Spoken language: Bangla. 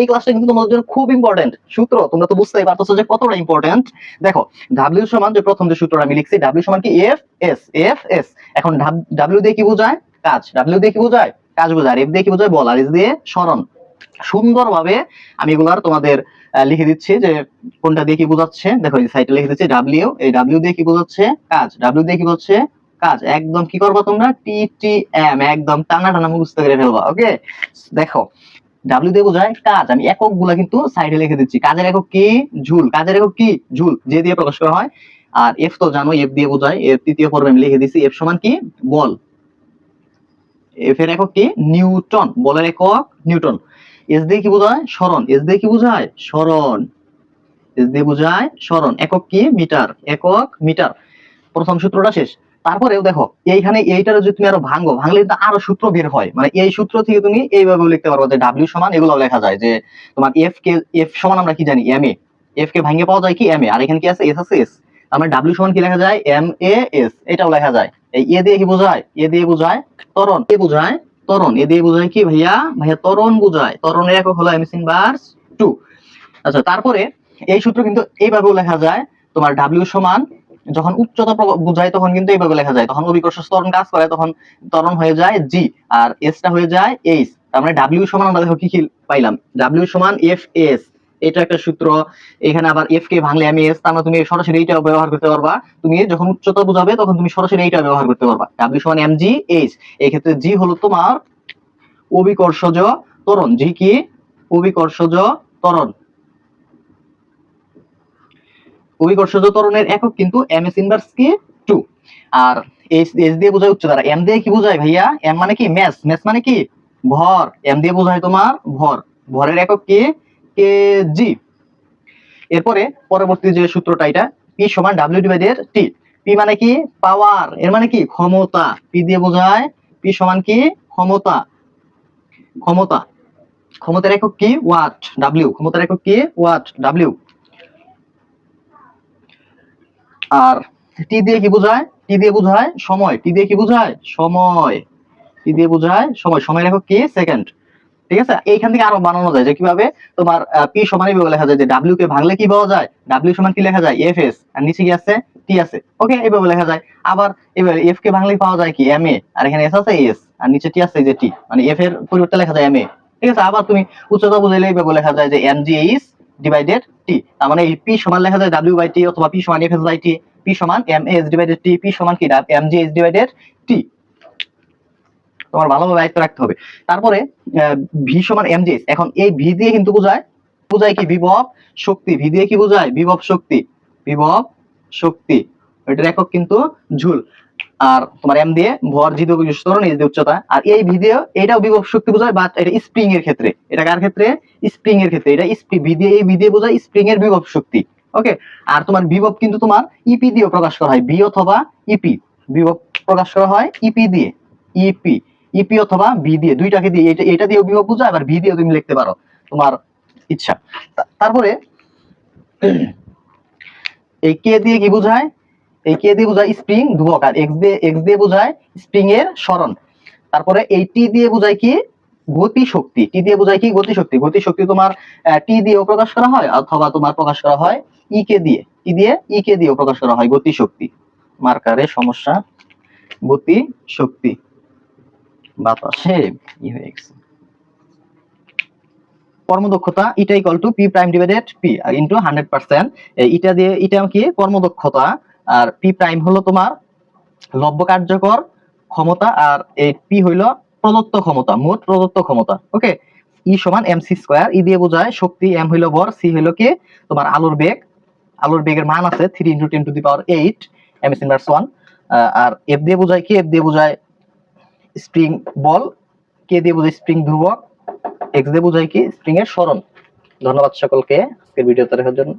এই ক্লাসটা কিন্তু তোমাদের জন্য খুব ইম্পর্টেন্ট সূত্র, তোমরা তো বুঝতেই পারতেছো যে কতটা ইম্পর্টেন্ট। দেখো ডাব্লিউ সমান যে প্রথম যে সূত্রটা আমি লিখছি, ডাব্লিউ সমান কি এফ এস, এফ এস। এখন ডাব্লিউ দিয়ে কি বোঝায়? কাজ। ডাব্লিউ দিয়ে কি বোঝায়? কাজ বোঝায়। এফ দিয়ে কি বোঝায়? বল। আর এস দিয়ে সরণ। সুন্দরভাবে আমি এগুলার তোমাদের লিখে দিচ্ছি যে কোনটা দিয়ে কি বোঝাচ্ছে। দেখো এই সাইডে লিখে দিচ্ছি ডাব্লিউ, এই ডাব্লিউ দিয়ে কি বোঝাচ্ছে? কাজ। ডাব্লিউ দিয়ে কি বোঝাচ্ছে? কাজ। একদম কি করবা তোমরা? টি টি এম, একদম টানা টানা মুখস্থ করে ফেলবা। ওকে, দেখো ডাব্লিউ দিয়ে বোঝায় কাজ। আমি একক গুলা কিন্তু সাইডে লিখে দিচ্ছি। কাজের একক কি? জুল। কাজের একক কি? জুল, যে দিয়ে প্রকাশ করা হয়। আর এফ তো জানো, এফ দিয়ে বোঝায়। এর তৃতীয় পর্বে আমি লিখে দিচ্ছি এফ সমান কি? বল। এফ এর একক কি? নিউটন। বলের একক নিউটন। এস দিয়ে কি বোঝায়? সরণ। এস দিয়ে কি বোঝায়? সরণ। এস দিয়ে বোঝায় সরণ। একক কি? মিটার। একক মিটার। প্রথম সূত্রটা শেষ। তারপরেও দেখো এইখানে এইটার যদি তুমি আরো ভাঙলে কিন্তু আরো সূত্র বের হয়। মানে এই সূত্র থেকে তুমি এইভাবে লিখতে পারবো যে ডাব্লিউ সমান, এগুলো লেখা যায় যে তোমার এফ সমান আমরা কি জানি? M A. এফ কে ভাঙে পাওয়া যায় কি? M A. আর এখানে কি আছে? এস আছে, এস। আমরা ডাব্লিউ সমান কি লেখা যায়? M A S. এটাও লেখা যায়। এই এ দিয়ে কি বোঝায়? এ দিয়ে বোঝায় ত্বরণ। এ বোঝায় ত্বরণ। এ দিয়ে বোঝায় কি ভাইয়া? ভাইয়া ত্বরণ বোঝায়। ত্বরণের একক হলো এম এস ইনভার্স 2। আচ্ছা, তারপরে এই সূত্র কিন্তু এইভাবেও লেখা যায়। তোমার ডাব্লিউ সমান যখন উচ্চতা বোঝায় তখন কিন্তু এইভাবে লেখা যায়। তখন অভিকর্ষ ত্বরণ কাজ করে, তখন ত্বরণ হয়ে যায় জি, আর এসটা হয়ে যায় এইচ। তার মানে ডাব্লিউ সমান আমরা দেখো কি কি পাইলাম? ডাব্লিউ সমান এফ এস, এটা একটা সূত্র। এখানে আবার এফ কে ভাঙলে এম এস, তার মানে তুমি সরাসরি এইটা ব্যবহার করতে পারবা। তুমি যখন উচ্চতা বোঝাবে তখন তুমি সরাসরি এইটা ব্যবহার করতে পারবা। ডাব্লিউ সমান এম জি এইচ। এই ক্ষেত্রে জি হলো তোমার অভিকর্ষজ ত্বরণ। জি কি? অভিকর্ষজ ত্বরণ। অভিকর্ষজ ত্বরণের একক কিন্তু এম এস ইনভার্স কি? 2। আর এস দিয়ে বোঝায় উচ্চতা। এম দিয়ে কি বোঝায় ভাইয়া? এম মানে কি? ম্যাস। ম্যাস মানে কি? ভর। এম দিয়ে বোঝায় তোমার ভর। ভরের একক কি? কেজি। এরপরে পরবর্তী যে সূত্রটা, এটা পি সমান ডাব্লিউ ডিভাইডেড টি। পি মানে কি? পাওয়ার। এর মানে কি? ক্ষমতা। পি দিয়ে বোঝায় পি সমান কি? ক্ষমতা। ক্ষমতা। ক্ষমতার একক কি? ওয়াট। ডাব্লিউ। ক্ষমতার একক কি? ওয়াট। ডাব্লিউ। আর টি দিয়ে কি বোঝায়? টি দিয়ে বোঝায় সময়। টি দিয়ে কি বোঝায়? সময়। টি দিয়ে বোঝায় সময়। সময়ের একক কি? সেকেন্ড। ঠিক আছে, এইখান থেকে আরো বানানো যায় যে কিভাবে তোমার পি সমান এইভাবে লেখা যায় যে ডাব্লিউ কে ভাঙলে কি পাওয়া যায়? ডাব্লিউ সমান কি লেখা যায়? F S. আর নিচে কি আছে? টি আছে। ওকে, এইভাবে লেখা যায়। আবার এবারে এফ কে ভাঙলে পাওয়া যায় কি? M A. আর এখানে এস আছে, এস। আর নিচে টি আছে, যে টি। মানে এফ এর পরিবর্তে লেখা যায় এম এ। ঠিক আছে, আবার তুমি উচ্চতা বুঝাইলে এইভাবে লেখা যায় যে এম জি এইচ ডিভাইডেড টি। তার মানে এই পি সমান লেখা যায় ডাব্লিউ বাই টি, অথবা পি সমান F S by T. P সমান M S divided T. P সমান কি? M G H divided T. তোমার ভালোভাবে আয়ত্ত রাখতে হবে। তারপরে ভি সমান এম জি এইচ। এখন এই ভি দিয়ে কিন্তু বোঝায় কি? বিভব শক্তি। ভি দিয়ে কি বোঝায়? বিভব শক্তি। বিভব শক্তি। এটার একক কিন্তু জুল। আর তোমার এম দিয়ে ভর, জি দিয়ে অভিকর্ষ ত্বরণ, এইচ দিয়ে উচ্চতা। আর এই ভি দিয়ে এটাও বিভব শক্তি বোঝায়, বাট এটা স্প্রিং এর ক্ষেত্রে। এটা কার ক্ষেত্রে? স্প্রিং এর ক্ষেত্রে। এটা ভি দিয়ে, এই ভি দিয়ে বোঝায় স্প্রিং এর বিভব শক্তি। ওকে, আর তোমার বিভব কিন্তু তোমার ইপি দিয়ে প্রকাশ করা হয়। বি অথবা ইপি। বিভব প্রকাশ করা হয় ইপি দিয়ে। ইপি। ইপি অথবা ভি দিয়ে, দুইটাকে দিয়ে। এটা দিয়েও বিভব বোঝায়, আবার ভি দিয়েও তুমি লিখতে পারো, তোমার ইচ্ছা। তারপরে এই কে দিয়ে কি বোঝায়? এই কে দিয়ে বোঝায় স্প্রিং ধ্রুবক। আর এক্স দিয়ে বোঝায় স্প্রিং এর সরণ। তারপরে এই টি দিয়ে বোঝায় কি? গতি শক্তি। টি দিয়ে বোঝায় কি? গতি শক্তি। গতি শক্তি তোমার টি দিয়েও প্রকাশ করা হয়, অথবা তোমার প্রকাশ করা হয় ই কে দিয়ে। টি দিয়ে ই কে দিয়েও প্রকাশ করা হয় গতি শক্তি। মার্কারে সমস্যা। গতি শক্তি। বাতাসে ই হয়ে গেছে। কর্মদক্ষতা eta equal to P prime divided P R into 100%। Eta দিয়ে, ইটা কি? কর্মদক্ষতা। আর পি প্রাইম হলো তোমার লব্য কার্যকর ক্ষমতা, আর এই পি হইলো প্রদত্ত ক্ষমতা, মোট প্রদত্ত ক্ষমতা। ওকে, ই সমান এম সি স্কয়ার। ই দিয়ে বোঝায় শক্তি, এম হইলো ভর, সি হইলো কি? তোমার আলোর বেগ। আলোর বেগের মান আছে 3 × 10⁸ এম এস ইনভার্স 1। আর এফ দিয়ে বোঝায় কি? এফ দিয়ে বোঝায় স্প্রিং বল। কে দিয়ে বোঝায় স্প্রিং ধ্রুবক। এক্স দিয়ে বোঝায় কি? স্প্রিং এর সরণ। ধন্যবাদ সকলকে আজকের ভিডিওতে দেখার জন্য।